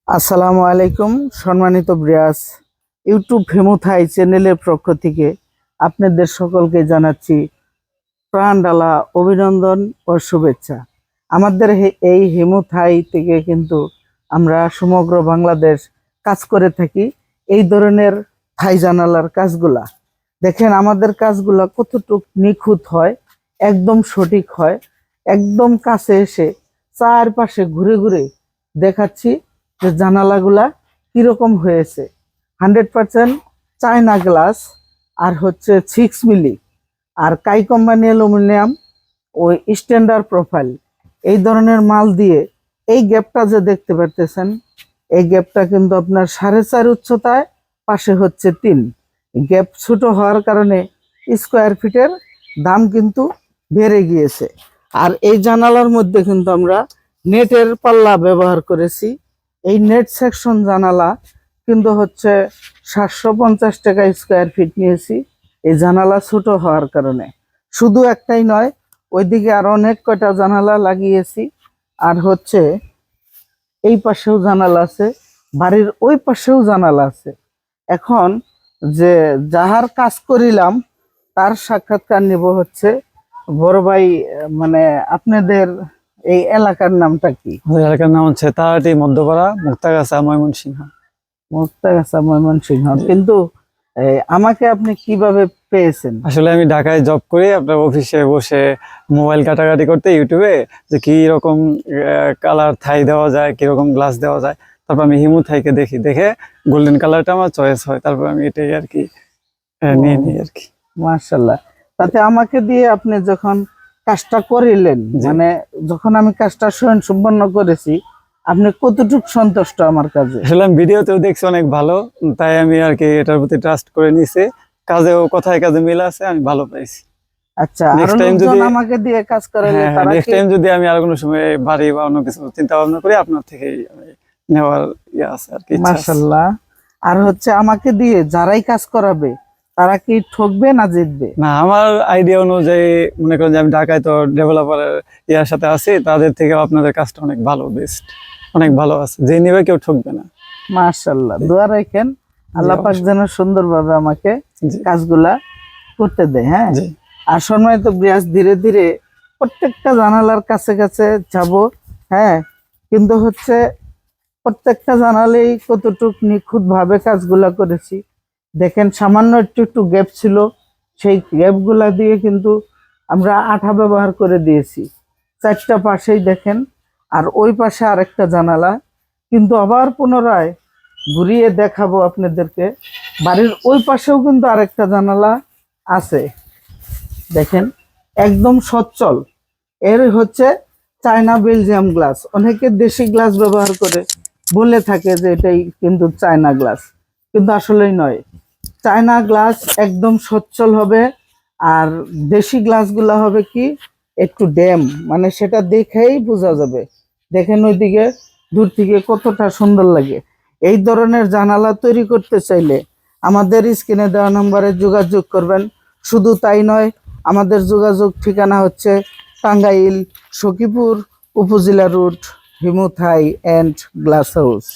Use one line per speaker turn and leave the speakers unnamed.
আসসালামু আলাইকুম সম্মানিত ব্রিয়াস ইউটিউব হেমুথাই চ্যানেলের পক্ষ থেকে আপনাদের সকলকে জানাচ্ছি প্রাণ ঢালা অভিনন্দন ও শুভেচ্ছা। আমাদের এই হেমুথাই থেকে কিন্তু আমরা সমগ্র বাংলাদেশ কাজ করে থাকি এই ধরনের থাই জানালার কাজগুলা। দেখেন আমাদের কাজগুলা কতটুক নিখুঁত হয়, একদম সঠিক হয়। একদম কাছে এসে চারপাশে ঘুরে ঘুরে দেখাচ্ছি যে জানালাগুলা কিরকম হয়েছে। 100% চায়না গ্লাস আর হচ্ছে 6 মিলি আর কাই কোম্পানি অ্যালুমিনিয়াম ওই স্ট্যান্ডার্ড প্রোফাইল এই ধরনের মাল দিয়ে এই গ্যাপটা যে দেখতে পারতেছেন, এই গ্যাপটা কিন্তু আপনার 4.5 উচ্চতায়, পাশে হচ্ছে 3। গ্যাপ ছোট হওয়ার কারণে স্কোয়ার ফিটের দাম কিন্তু বেড়ে গিয়েছে। আর এই জানালার মধ্যে কিন্তু আমরা নেটের পাল্লা ব্যবহার করেছি। এই নেট সেকশন জানালা কিন্তু হচ্ছে 750 টাকা স্কোয়ার ফিট নিয়েছি এই জানালা ছোট হওয়ার কারণে। শুধু একটাই নয়, ওইদিকে আরো অনেক কয়টা জানালা লাগিয়েছি। আর হচ্ছে এই পাশেও জানালা আছে, বাড়ির ওই পাশেও জানালা আছে। এখন যে যাহার কাজ করিলাম তার সাক্ষাৎকার নিব হচ্ছে বড় ভাই। মানে আপনাদের এই এলাকার নামটা কি?
এলাকার নাম হচ্ছে তারাটি মধ্যপাড়া, মুক্তাগাছা, ময়মনসিংহ।
মুক্তাগাছা, ময়মনসিংহ। কিন্তু আমাকে আপনি কিভাবে পেয়েছেন?
আসলে আমি ঢাকায় জব করি, আপনার অফিসে বসে মোবাইল কাটাকাটি করতে ইউটিউবে যে কি রকম কালার থাই দেওয়া যায়, কিরকম গ্লাস দেওয়া যায়, তারপর আমি হিমু থাইকে দেখে গোল্ডেন কালারটা আমার চয়েস হয়, তারপর আমি এটাই আর কি নিয়ে নিই আর কি।
মাশাআল্লাহ। তাতে আমাকে দিয়ে আপনি যখন কাজটা করিলেন, মানে যখন আমি কাজটা স্বয়ং সম্পন্ন করেছি, আপনি কতটুকু সন্তুষ্ট আমার কাজে?
আসলে আমি ভিডিওতেও দেখছি অনেক ভালো, তাই আমি আর কি এটার প্রতি ট্রাস্ট করে নিছি। কাজেও কথায় কাজে মিল আছে, আমি ভালো পাইছি।
আচ্ছা, নেক্সট টাইম যদি আমাকে দিয়ে কাজ করালে তারা
নেক্সট টাইম যদি আমি আর কোনো সময় বাড়ি বা অন্য কিছু চিন্তা ভাবনা করি, আপনার থেকেই নেওয়ার ইয়ে আছে আর কি।
মাশাআল্লাহ। আর হচ্ছে আমাকে দিয়ে যারাই কাজ করাবে তারা কি ঠকবে না জিতবে?
না, আমার আইডিয়া অনুযায়ী মনে করেন যে আমি ঢাকায় তো ডেভেলপারের ইয়ার সাথে আছি, তাদের থেকে আপনাদের কাজটা অনেক ভালো, বেস্ট, অনেক ভালো আছে, যে নিবে কেউ ঠকবে না।
মাশাআল্লাহ, দোয়া রাখেন আল্লাহ পাক যেন সুন্দরভাবে আমাকে কাজগুলা করতে দেয়। হ্যাঁ, আর সম্মানিত ব্রিয়াস, ধীরে ধীরে প্রত্যেকটা জানালার কাছে কাছে যাব। হ্যাঁ, কিন্তু হচ্ছে প্রত্যেকটা জানালেই কতটুক নিখুঁত ভাবে কাজগুলা করেছি। দেখেন সামান্য একটু গ্যাপ ছিল, সেই গ্যাপগুলা দিয়ে কিন্তু আমরা আঠা ব্যবহার করে দিয়েছি 4টা পাশেই। দেখেন, আর ওই পাশে আরেকটা জানালা, কিন্তু আবার পুনরায় ঘুরিয়ে দেখাবো আপনাদেরকে, বাড়ির ওই পাশেও কিন্তু আরেকটা জানালা আছে। দেখেন একদম সচ্ছল। এর হচ্ছে চায়না বেলজিয়াম গ্লাস। অনেকে দেশি গ্লাস ব্যবহার করে বলে থাকে যে এটাই কিন্তু চায়না গ্লাস, কিন্তু আসলেই নয়। চায়না গ্লাস একদম সচ্ছল হবে, আর দেশি গ্লাসগুলো হবে কি একটু ড্যাম, মানে সেটা দেখেই বোঝা যাবে। দেখেন ওইদিকে দূর থেকে কতটা সুন্দর লাগে। এই ধরনের জানালা তৈরি করতে চাইলে আমাদের স্ক্রিনে দেওয়া নম্বরে যোগাযোগ করবেন। শুধু তাই নয়, আমাদের যোগাযোগ ঠিকানা হচ্ছে টাঙ্গাইল সখীপুর উপজেলা রোড, হিমুথাই অ্যান্ড গ্লাস হাউস।